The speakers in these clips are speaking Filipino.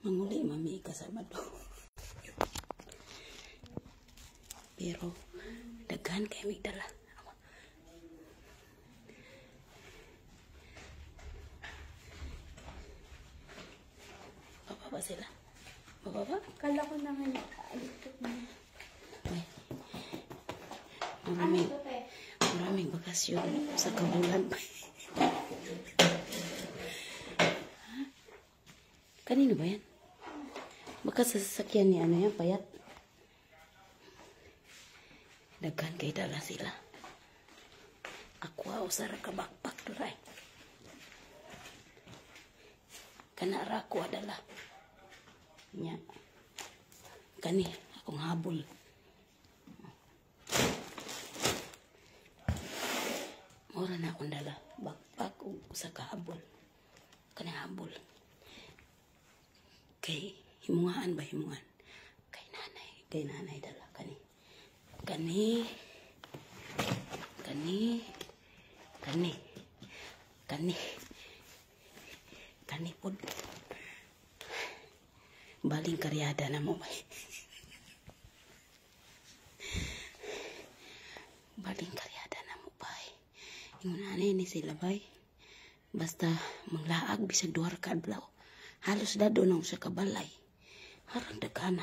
manguli mami ka Sabado. Pero daghan kay may dala. Bababa sila. Bababa? Kala ko na nga nakaalitok na. Ay. Maraming bakasyon sa kabulan. Kanino ba yan? Baka sa sasakyan ni ano yan, payat. Daghan kay dala sila. Ako usara ka backpack turay. Kanara ako adala. Nya. Kani akong habol. Mura na akong dala. Backpack o sa kahabol. Kani habol. Kay himungaan ba himungan? Kay nanay dala. Kani pod. Baling karyada na mo ba? Baling karyada na mo ba? Yung nanay ni sila ba? Basta manglaag bisag duha ka adlaw. Halos dado nang sa kabalay. Harang dagana.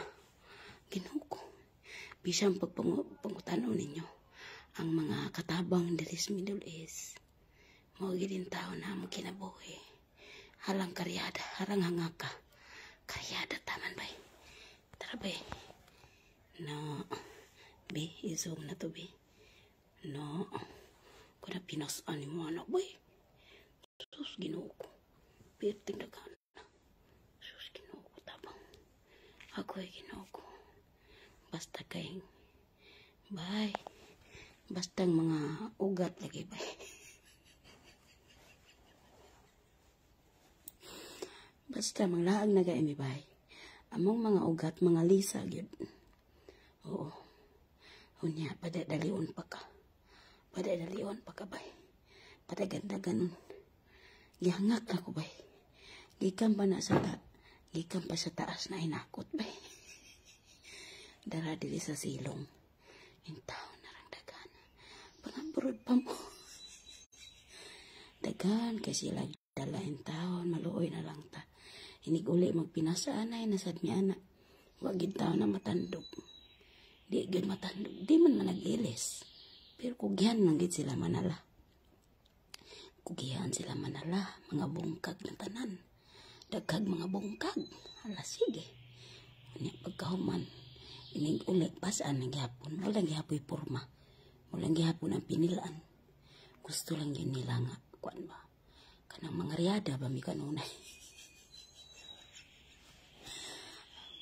Ginoo ko. Bisang pagpangutanaw ninyo ang mga katabang diri sa Middle East. Mao gid tao na mo kinabuhi. Halang karyada, harang hangaka. Karyada taman bay. Tara bay. No. Be, isog na to be. No. Kuna pinasan mo anak bay. Sus Ginoo ko. Pirting dagan. Sus Ginoo ko tabang. Ako ay Ginoo ko. Basta kay bay. Basta mga ugat lagi bay. Basta manglaag na gay mi bay. Among mga ugat mga lisa gyud. Oo. Unya padadalion pa ka. Padadalion pa ka bay. Padagandagan. Gihangak na ko bay. Gikan pa na sa gikan pa sa taas na inakot bay. Dara dili sa silong. Yung tao narang dagan. Pangaburod pa mo. Dagan kasi sila dala yung tao. Maluoy na lang ta. Hinig uli magpinasaan ay nasad mi anak. Wagid tao na matandog. Di gid matandog. Di man manag-ilis. Pero kugihan lang gid sila manala. Kugihan sila manala. Mga bungkag na tanan. Dagkag mga bungkag. Hala sige. Unya pagkahuman. Inig ulit pasaan ng gihapon. Walang gihapoy porma. Walang gihapon ang pinilaan. Gusto lang yun nila nga. Kuan ba? Kanang mga riyada ba mi kanunay.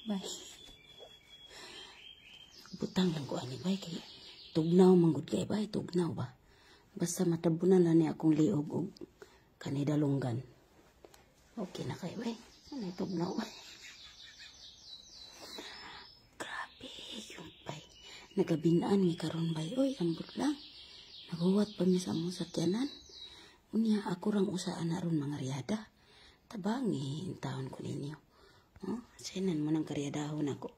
Bay. Butang lang ko ani bay. Kay tugnaw manggod kay bay. Tugnaw ba? Basta matabunan lang ni akong liog og kanidalunggan. Okay na kay bay. Ano tugnaw bay? Nagabinaan ni karon bay. Oy, ambot lang. Naguwat pa mi sa among sakyanan. Unya ako rang usaan na ron mga riyada. Tabangi taon ko ninyo. Oh, sinan mo nang karyadahon ako.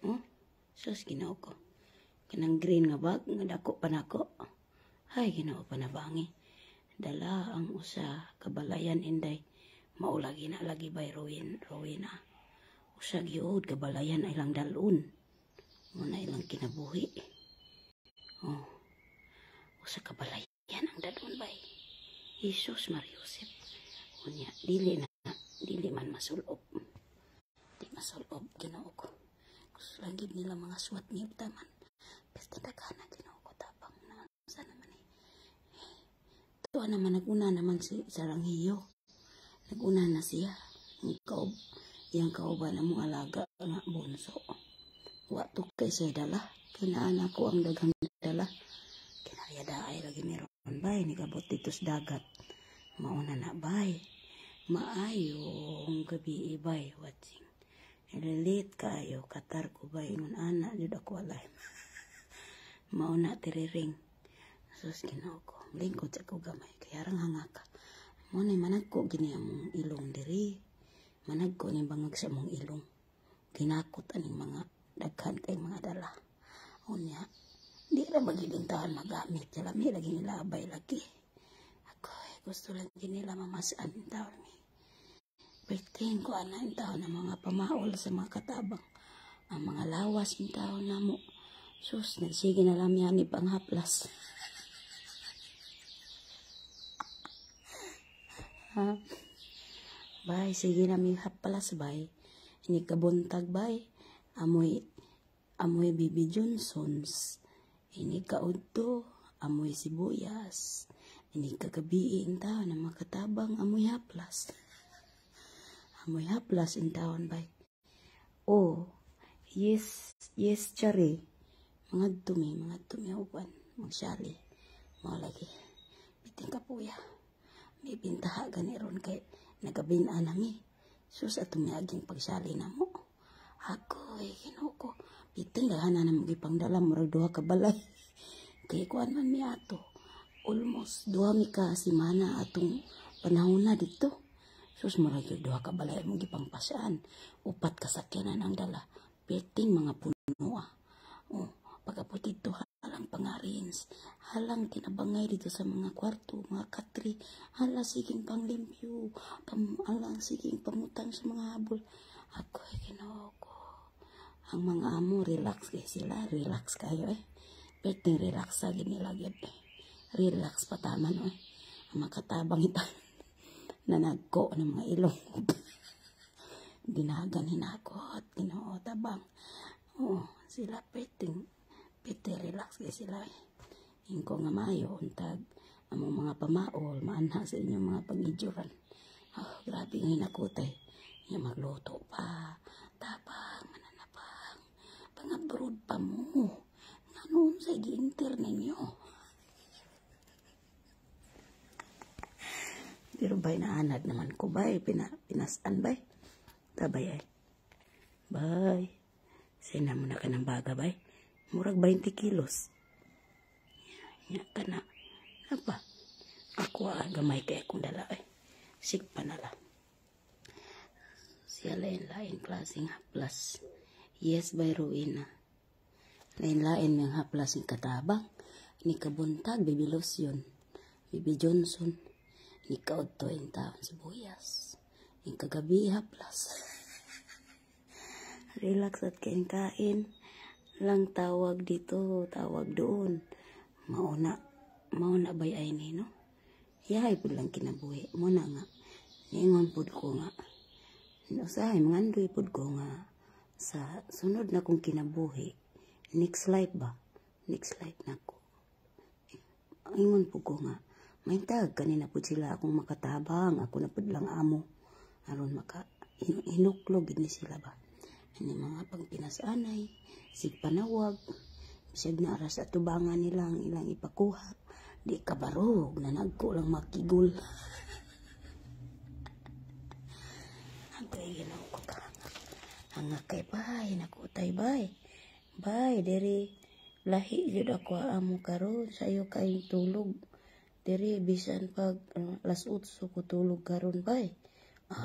Oh, sus Ginoo ko. Kanang green nga bag nga dako pa nako. Hay Ginoo pa nabangi. Dala ang usa kabalayan inday. Maulagi na lagi bay Rowena. Usa gyud kabalayan ay lang dalun. Muna ilang kinabuhi. Oh. Usa kabalayan ang dadon bay. Jesus Mariusip. Unya dili man masulob. Di masulob Ginoo ko. Gusto lang gid nila mga suwat ni taman. Basta daghana Ginoo ko tapang na sa naman eh. Tuwa naman naguna naman si Saranghiyo. Naguna na siya. Yang kauban na mong alaga nga bunso. Waktu kay saya dala. Kinaan ako ang daghang dala. Kinayada ay lagi meron bay. Nigabot dito sa dagat. Mauna na bay. Maayong gabi bay. Watching. Ililit kayo. Katar ko bay. Ingon anak. Dito ako alay. Mauna tiriring. Sus Ginoo ko. Lingkod sa ko gamay. Kaya rang hangaka. Muna manag ko gini ang ilong diri. managko ni bangag sa mong ilong. Ginakot aning mga daghan kay mga dala. Unya, di ra magiling taon magamit. Lami lagi nila abay lagi. Ako, gusto lagi nila mamasaan yung taon mi. Perting ko ana yung taon ng mga pamaol sa mga katabang. Ang mga lawas yung taon na mo. Sus, nagsige na lang yan pang haplas. Ha? Bay, sige na may haplas bay. Ini kabuntag bay. Amoy Bibi Johnsons. Ini kaudto. Amoy sibuyas. Ini kagabi ang taon na makatabang amoy haplas. Amoy haplas ang taon bay. Oh, yes, chari. Mga dumi uban. Magsyali. Mga lagi. Biting kapuya. May bintaha gani ron kay nagabinaan nami. Sus at tumiaging pagsyali na mo. Ako kinuko. Biting lahanan na magipangdala murag duha ka balay. Kay kuan man mi ato. Almost duha mi ka simana atong panahon na dito. Sus murag duha ka balay magipangpasaan. Upat kasakyanan ang dala. Biting mga puno Oh, pagkaputi to halang pangarins, halang tinabangay dito sa mga kwarto, mga katri, halang siging panglimpyo, halang siging pangutang sa mga habol. Ako Ginoo ko. Ang mga amo relax kay sila, relax kayo Peting relax sa nila gyud Relax pataman Ang makatabang ita nanagko ng mga ilong. Dinagan hinakot, Ginoo tabang. Oh, sila peting relax kay sila Ingko nga mayo untag among mga pamaol maanha sa inyong mga pangidjuran. Oh, grabe nga hinakutay. Nga magluto pa. Tabang, mananabang. Pang-abroad pa mo. Nga noon sa gi-inter ninyo. Pero bay na anad naman ko bay. Pinasan bay. Tabay ay. Bay. Sina mo na ka ng baga bay. Murag 20 kilos. Nya ka na. Apa? Ako gamay kay akong dala Sigpa na lang. Siya lain-lain klaseng haplas. Yes, by Rowena. Lain-lain may haplas ng katabang. Ni kabuntag, Bibi Lotion. Bibi Johnson. Ni kaudto yung taon sibuyas. Yung kagabi haplas. Relax at kain-kain. Lang tawag dito, tawag doon. Mauna bay ay ni, no? Yahay po lang kinabuhi. Muna nga. Niingon po ko nga. Usahay, mangandoy po ko nga. Sa sunod na kong kinabuhi. Next life ba? Next life na ko. Ingon po ko nga. May tag, kanina po sila akong makatabang. Ako na po lang amo. Aron hinuklog ni sila ba? Ini mga pangpinasanay, sigpanawag, siyag na aras at tubangan nilang ilang ipakuha, di kabarog, nanagko lang makigul. Agay ginaw ko ka. Hanga kay bay, nakutay bay. Bay, diri, lahi jud ako amo karon sayo kay tulog. Diri, bisan pag las 8 ko tulog karon bay.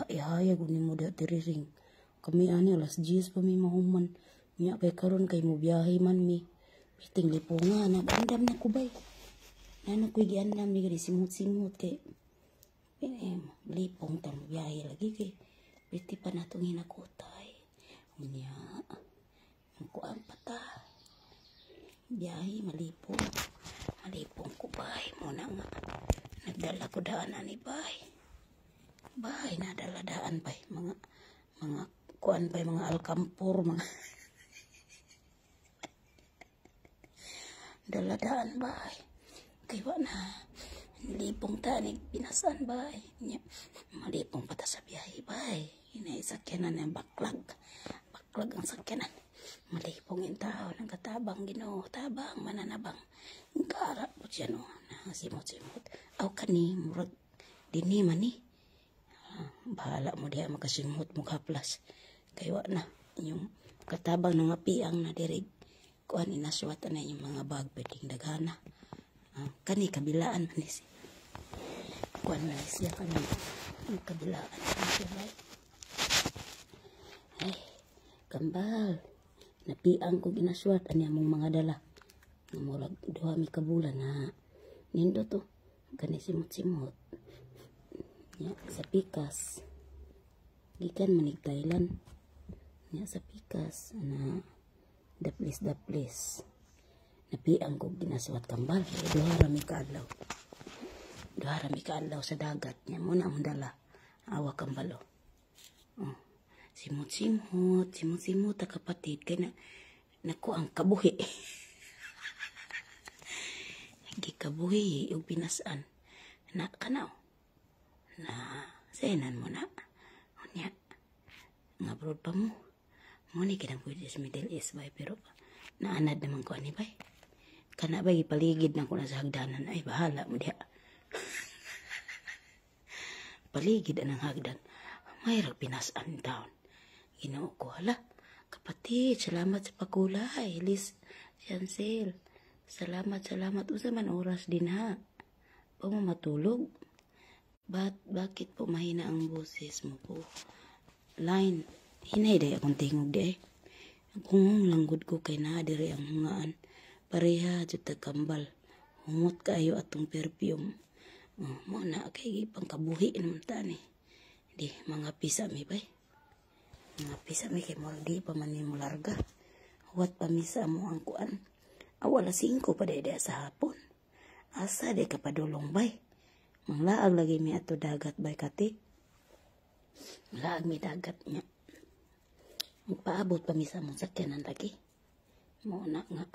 Ihayag ni mo diri ring. Kami ani alas 10 pa mi mahuman. Nya kay karon kay mo biyahe man mi. Piting lipunga nagandam na ko bay. Nano ko giandam mi gari simut-simut kay lipong tang biyahe lagi kay piti pa natong hinakutay. Unya ko ang pata. Biyahe malipong. Malipong ko bay mo na nga. Nagdala ko daan ani bay. Bay nadala daan bay mga kuan pa mga alkampur mga daladaan bay kay na lipong tanig pinasan bay malipong pata sa biyahe bay inay sakyanan ng baklag ang sakyanan malipong yung tao ng katabang Ginoo tabang mananabang ang kaarap po siya no simot-simot aw kani murag dini man ni bahala mo diya makasimot mo kaplas kayo na yung katabang ng apiang na dirig kuan inaswatan na yung mga bag pwedeng daghana kani kabilaan man si kuan na siya kani yung kabilaan kambal. Napiang ko ginaswat ani among mga dala. Murag duha mi ka bulan na nindo to. Kani simot-simot. Ya, sa pikas. Gikan manig Thailand. Ya, sa pikas. Ana, daplis. Napiang ko ginaswat kambal. Duha rami ka adlaw sa dagat. Nya mo na mong dala. Awa kambalo. Oh. Simot-simot ta kapatid kay naku ang kabuhi. Gikabuhi og pinasan na kanaw na senan mo na unya nga abroad pa mo ni kinang pwede sa Middle East bay pero naanad naman ko ani bay kana bay paligid na ko na sa hagdanan ay bahala mo diha. Paligid anang hagdan mayroong pinasan taon. Ginoo ko, hala, kapatid, salamat sa pakulay, Liz Chancel. Salamat. Usa man oras din ha. Pa mo matulog. Bakit po mahina ang boses mo po? Line, hinay day akong tingog day. Kung langgod ko kay na diri ang hungaan. Pareha, juta kambal. Humot kayo atong perfume. Mo na kay pangkabuhi naman tani. Di, mga pisa mi bay. Mga pisa mi kay di pa man mo larga. Huwat pa misa mo ang kuan. Awala 5 pa dede sa hapon. Asa de ka padulong bay. Manglaag lagi mi ato dagat bay kati. Manglaag mi dagat niya. Magpaabot pa misa mo sakyanan lagi. Mo na nga.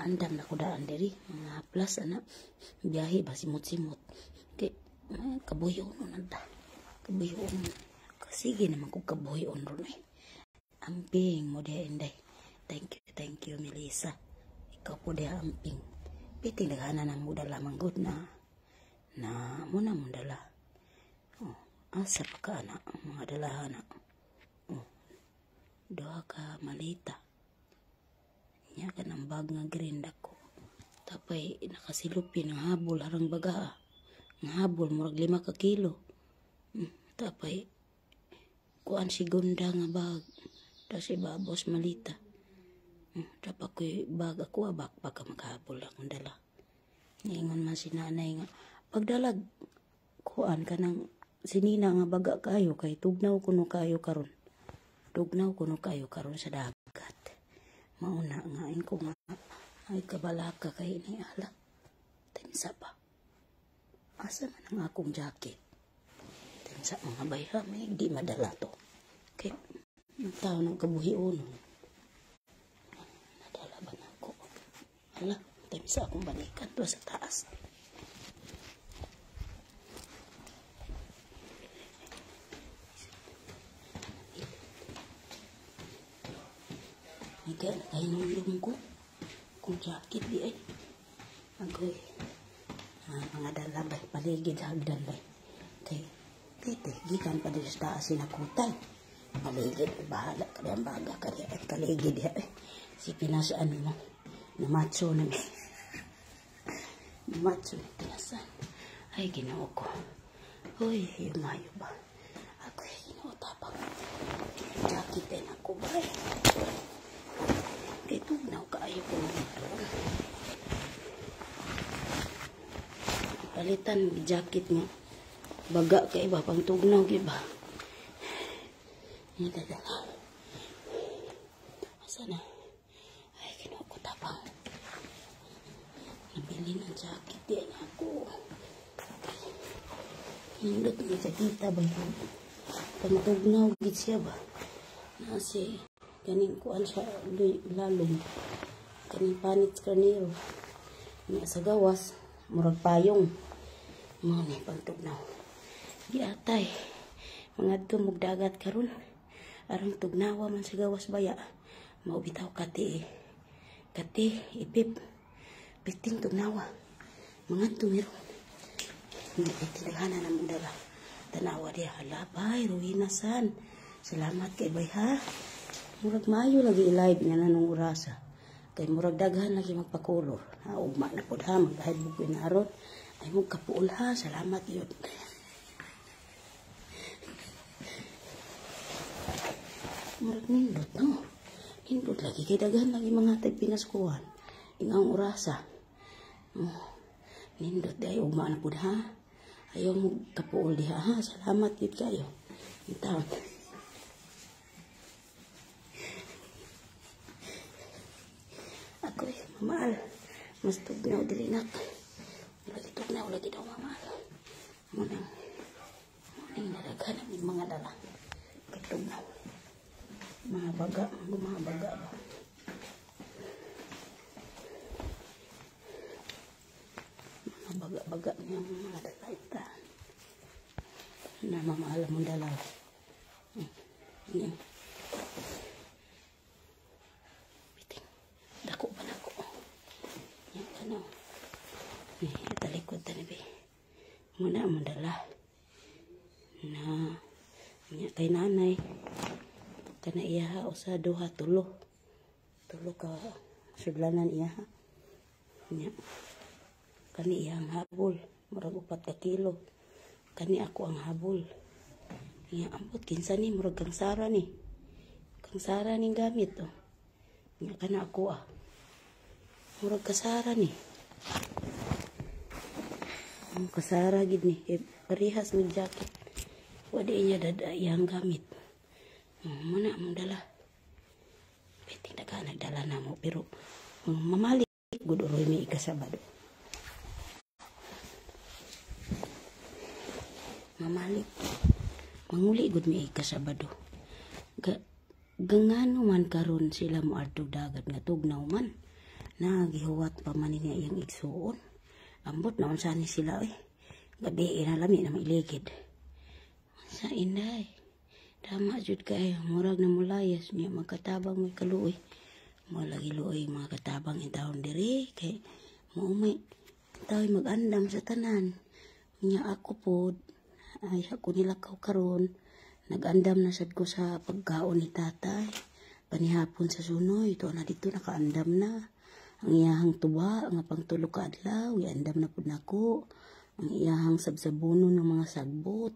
Andam na ko daan diri. Mga plus ana. Biyahe ba simot-simot. Kay kabuyon nanta. Kabuyon. Sige naman kung kabuhayon ron eh. Amping mo diha inday. Thank you Melissa. Ikaw po diha amping. Piting naghana na mo dala manggod na muna mo dala. Oh, asa pa ka anak. Mga dalahana. Oh, doha ka malita. Nya ka ng bag nga grinda ko. Tapay nakasilupin ng habol harang baga. Ng habol murag 5 ka kilo. Tapay kuan segunda nga bag. Tas ibabos malita. Dapat ko'y bag ako backpack ka maghabol akong dala. Ngayon man si nanay nga pagdalag kuan ka ng sinina nga baga kayo kay tugnaw kuno kayo karon sa dagat. Mauna nga ko nga ay kabalaka kay ni ala. Tensa pa. Asa man ang akong jacket? Tensa mga bayha may di madala to. Kay ang tao ng kabuhion. Nadala ba na ako? Ala, tensa akong balikan to sa taas. Higa na tayo ng ilong ko. Kung jacket di ay. Agoy. Mga dala ba? Paligid hagdan ba? Kay, tete, gikan pa din sa taas sinakutay. Paligid, bahala ka rin ang baga ka rin. At kaligid ya. Si pinasaan mo. Namatso na may. Namatso na pinasaan. Ay, ginoo ko. Uy, yumayo ba? Ako ay ginoo tapang. Jacket din ako ba eh. Kaya tugnaw kaayo ko naman. Palitan jacket niya. Baga ka iba pang tugnaw iba. Ini dadala. Asa na? Ay, ginoo ko tapang. Nabili ng jacket yan ako. Hindot niya sa kita ba yun? Pantugnaw git siya ba? Nasi kaning kuan sa lalong. Kaning panit karnero. Nga sa gawas. Murag payong. Mga ni pantugnaw. Di atay. Mga tumog dagat karon. Arang tugnawa man sa gawas baya. Maubitaw kati eh. Kati ipip. Piting tugnawa. Mga tumiron. Hindi itinaghanan na mong dala. Tanawa diya. Halabay, ruhinasan. Salamat kay bay ha. Murag mayo lagi i-live nga na nung urasa. Kay murag daghan lagi magpakulor. Ugma na po ha. Maghahid mo pinarot. Ay mong kapuol ha. Salamat yun. Murag nindot, no? Nindot lagi, kay daghan lagi mga pinaskuhan. Ingang orasa. Nindot day, ugma na po ha. Ayaw mo kapuol diha ha. Salamat yun kayo. Yung taon. Ako mamaal. Mas tugnaw dilinak. Lagi tugnaw, lagi daw mamaal. Munang nalaghan ng mga dala. Katugnaw. Mga baga ba. Mga baga niya mga dala ita. Na mamaal mong dala. Yan. Biting. Dako pa na ko. Yan ano. Talikod ta ni be. Muna mong dala. Na niya kay nanay. Kana iya o sa duha tulo ka sudlanan iya nya kani iyang habol murag 4 ka kilo kani ako ang habol nya ambot kinsa ni murag kang sara ni gamit oh nya kana ako murag kasara ni ang kasara gid ni parehas ng jacket wadi niya dada iyang gamit. Muna mong dala. Piting daga nagdala na mo. Pero mamalik. Guduroy may ikasabado. Mamalik. Manguli gud may ikasabado. Gangano man karon sila mo adto dagat nga tugnaw man. Nagihuwat pa man niya iyang igsuon. Ambot naon sani sila gabi inalami na mailigid. Sa inday. Tama jud kay murag na mulayas niya magkatabang may kaluoy. Mo lagi luoy mga katabang intawon diri kay mo may tawi magandam sa tanan. Nya ako pod ay ako nilakaw karon. Nagandam na sad ko sa pagkaon ni tatay. Panihapon sa sunoy to na dito nakaandam na. Ang iyahang tuba nga pangtulo ka adlaw iandam na pud nako. Ang iyahang sabsabunon ng mga sagbot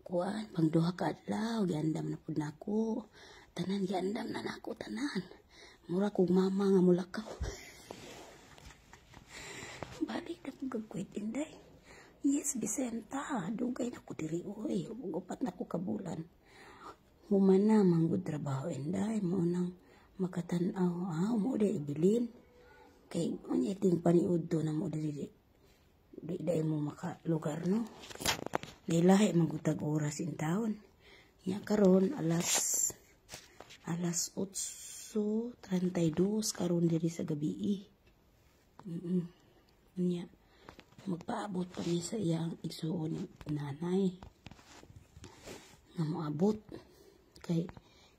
kuan pang duha ka adlaw giandam na pud nako tanan giandam na nako tanan mura kog mama nga mulakaw balik na pud gagwit inday yes Vicenta dugay na ko diri oy upat na ko ka bulan humana manggod trabaho inday mo nang makatan-aw mo di ibilin kay unya ting paniud do na mo diri di mo maka lugar no nilahi magutag oras in taon. Nya karon alas 8:32 karon diri sa gabi. Nya magpaabot pa mi sa iyang igsuon nanay. Nga moabot kay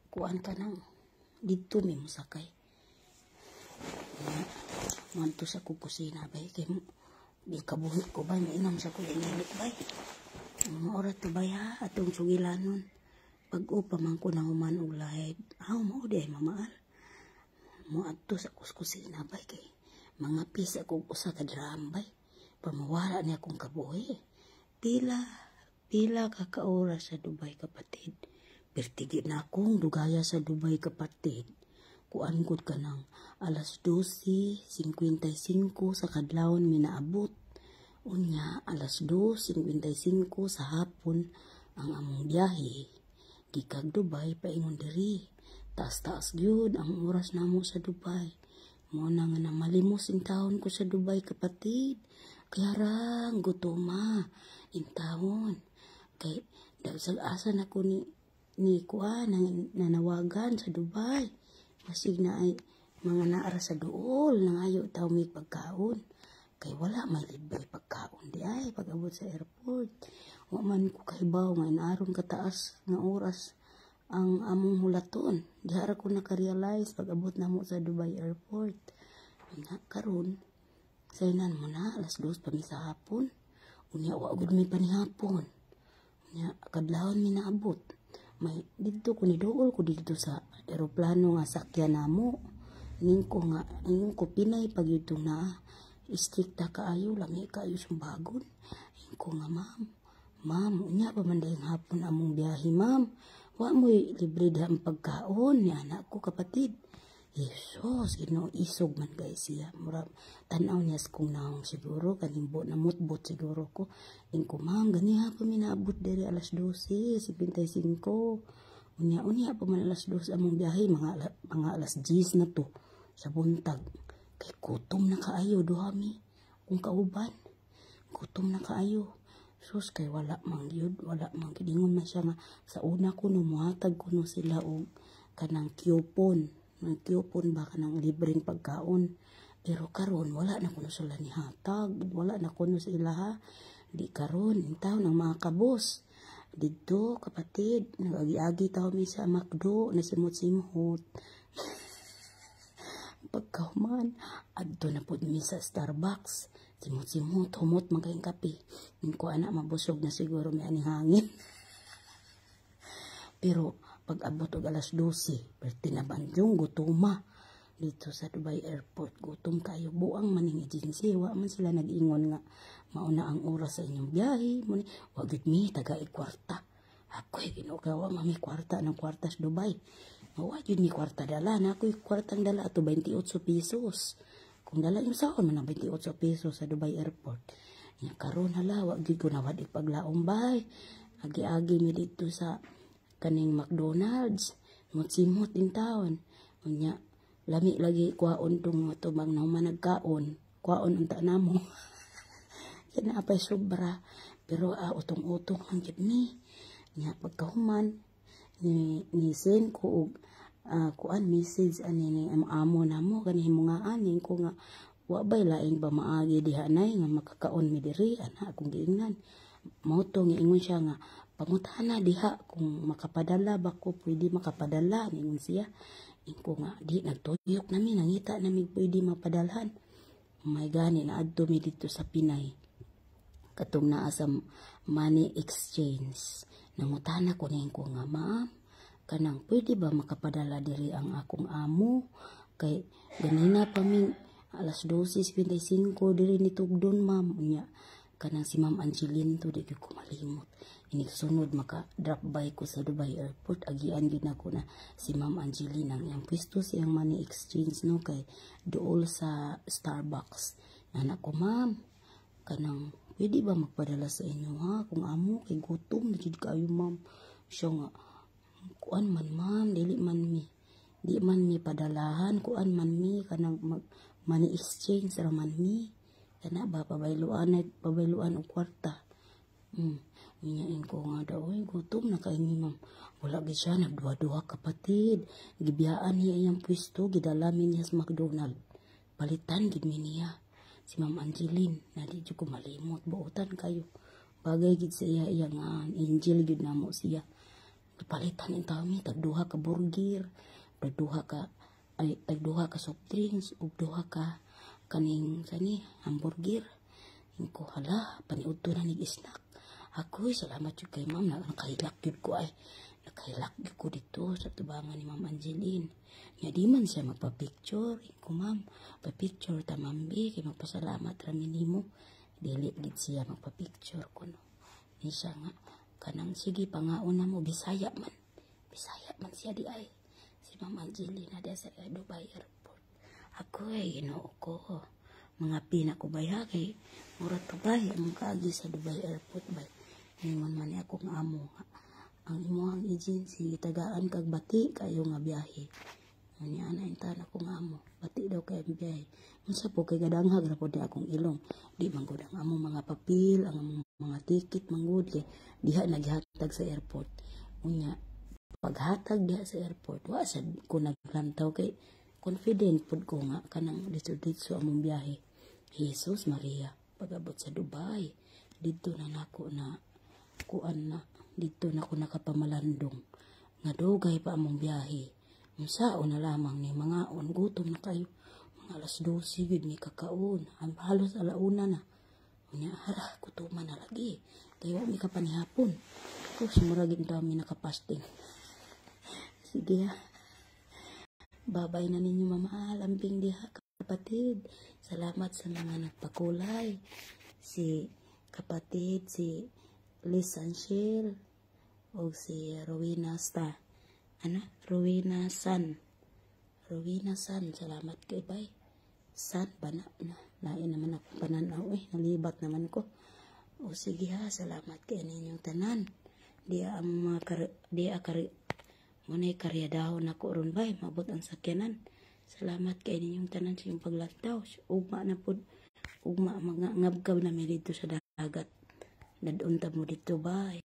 kuan ka nang dito mi musakay. Manto sa kusina bay kay di kabuhit ko bay mainom sa ko init bay. Ora to baya atong sugilanon pag upa man ko nang human og lahid mao di ay mamaal mo adto sa kuskusina bay kay mga pisa kog usa ka drum bay pamawala ni akong kabuhi pila ka oras sa Dubai kapatid pertigi na akong dugaya sa Dubai kapatid kuan gud kanang alas 12:55 sa kadlawon minaabot. Unya, alas 2:55 sa hapon ang among biyahe. Gikag Dubai paingon diri. Taas-taas gyud ang oras namo sa Dubai. Mo na nga namalimos in taon ko sa Dubai kapatid. Kaya rang gutoma in taon. Kay dagsag asa na ko ni kuan nanawagan sa Dubai. Masig na ay mga naara sa duol nangayo taw may pagkaon. Kay wala may libre pagkaon di ay pag-abot sa airport wa man ko kahibaw nga inaron kataas nga oras ang among hulaton dihara ko naka-realize pag-abot namo sa Dubai airport nga karon saynan mo na alas 2 pa mi sa hapon unya wa gud mi panihapon unya kadlawon mi naabot may didto ko ni duol ko dito sa eroplano nga sakyan namo ning ko pinay pagyud na istrikta kaayo lami kaayo sumbagon ko nga ma'am unya pa man dayang hapon among biyahe ma'am Wa mo'y libre diha ang pagkaon ni anak ko kapatid. Yesus, isog man guys siya. Mura, tanaw niya kung naong siguro, kanimbo na mutbot siguro ko. Ko, ma'am, ganiha pa minaabot dari alas 12:55. Unya pa man alas 12 among biyahe, mga alas 10 na to, sa buntag. Kay kutom na kaayo, duhami. Kung kauban, kutom na kaayo. Sus, kay wala mang yun, ingon man siya nga, sa una ko no, muhatag ko no sila o kanang coupon. Ng coupon ba kanang libreng pagkaon. Pero karon wala na kuno sila ni hatag, wala na kuno sa ilaha. Di karon intaw ng mga kabos. Dito kapatid, nagagi-agi taw mi sa McDo, nasimot-simot. Pagkahuman, adto na pud mi sa Starbucks. Simot-simot, humot man kayong kape. Ko anak mabusog na siguro may aning hangin. Pero pag abot og alas 12, perti na banjong gutuma dito sa Dubai Airport. Gutom kayo, buang maning agency, wa man sila nag-ingon nga mauna ang oras sa inyong biyahe. Wa gid mi taga kwarta. Ako ginugawa mami kwarta ng kwarta sa Dubai. Wa jud mi kwarta dala na ako kwartang dala ato 28 pesos. Kung dala yung sahon man 28 pesos sa Dubai Airport. Nya karon hala wa gid ko nawad ipaglaom bay. Agi-agi mi dito sa kaning McDonald's, simot din taon. Unya, lami lagi kuhaon tong tubang na managkaon. Kuhaon unta na mo. Yan na apay sobra. Pero utong-utong ang gid ni. Nya pagkahuman, ni send ko og kuan message ani ni amo na mo kanhi mo nga aning ko nga wa bay laing ba maagi diha nay nga makakaon mi diri ana akong giingnan. Mao to nga ingon siya nga pangutana diha kung makapadala ba ko, pwede makapadala ningon siya. Ko nga di nagtuyok nami, nangita nami pwede mapadalhan. May gani na adto mi dito sa Pinay. Katong naa sa money exchange. Nangutana ko ning ko nga, ma'am, kanang pwede ba makapadala diri ang akong amo? Kay ganina pa ming alas 12:55 diri ni tugdon, ma'am. Unya kanang si Ma'am Angeline to, di ko malimot. Sunod maka-drop by ko sa Dubai Airport. Agian gid nako na si Ma'am Angeline ang iyang pwesto siyang money exchange no kay duol sa Starbucks. Anak ko, ma'am, kanang pwede ba magpadala sa inyo ha? Kung amo kay gutom na jud kayo, ma'am. Siya nga, kuan man ma'am, dili man mi padalahan, kuan man mi kanang money exchange ra man mi. Kana ba pabayluan og kwarta. Inyain ko nga daw, gutom na kay mi, ma'am. Wala gid siya, nagduha-duha kapatid. Gibiyaan niya iyang pwesto, gidalamin niya sa McDonald. Palitan gid mi niya. Si Ma'am Angeline, na di ko malimot, buotan kayo. Bagay gid sa iya nga angel gid namo siya. Palitan in tawo mi, tagduha ka burger, tagduha ka soft drinks, ug duha ka kaning hamburger. Ko hala, paniud to na nig snack. Ako, salamat yun kay ma'am. Nakahilak yun ko ay. Nakahilak yun ko dito sa tubangan ni Ma'am Angeline. Nga di man siya magpa-picture. Ko ma'am, pa-picture ta mambi. Kaya magpasalamat rami ni mo. Dili gid siya magpa-picture ko no. Ni siya nga, kanang sige pangaon na mo, Bisaya man. Bisaya man siya di ay. Si Ma'am Angeline na sa Dubai Airport. Ako ay ginoo ko. Mga pina ko bay ha kay mura to bay. Ang kaagi sa Dubai Airport bay. Ingon man akong amo ang imuhang agency tagaan kag bati kayo nga biyahe. Ani ana intan akong amo bati daw kay biyahe. Unsa po kay gadanghag ra pud akong ilong. Di man gud ang amo mga papel, ang mga ticket manggod kay diha naghatag sa airport. Unya paghatag diha sa airport wa sad ko naglantaw kay confident pud ko nga kanang dito among biyahe. Jesus Maria, pag-abot sa Dubai, dito na nako na kuan na dito na ko nakapamalandong nga dugay pa among biyahe. Unsaon na lamang ni mga gutom na kayo. Mga alas 12 gid ni kakaon. Halos alauna na. Unya hala kutuman na lagi. Kay wa mi kapanihapon. Ko sumura gid ta mi nakapasting. Sige ha. Babay na ninyo mama. Lambing diha kapatid. Salamat sa mga nagpakulay. Si kapatid si Liz Sanchel, o si Rowena Rowena San, salamat kay bay. San bana na lain naman ako pananaw nalibat naman ko. O sige ha, salamat kay ninyong tanan. Munay karyadahon ako ron bay, mabot ang sakyanan. Salamat kay ninyong tanan sa iyong paglantaw. Ugma mga ngabgab na mi dito sa dagat. Dadunta mo dito bay.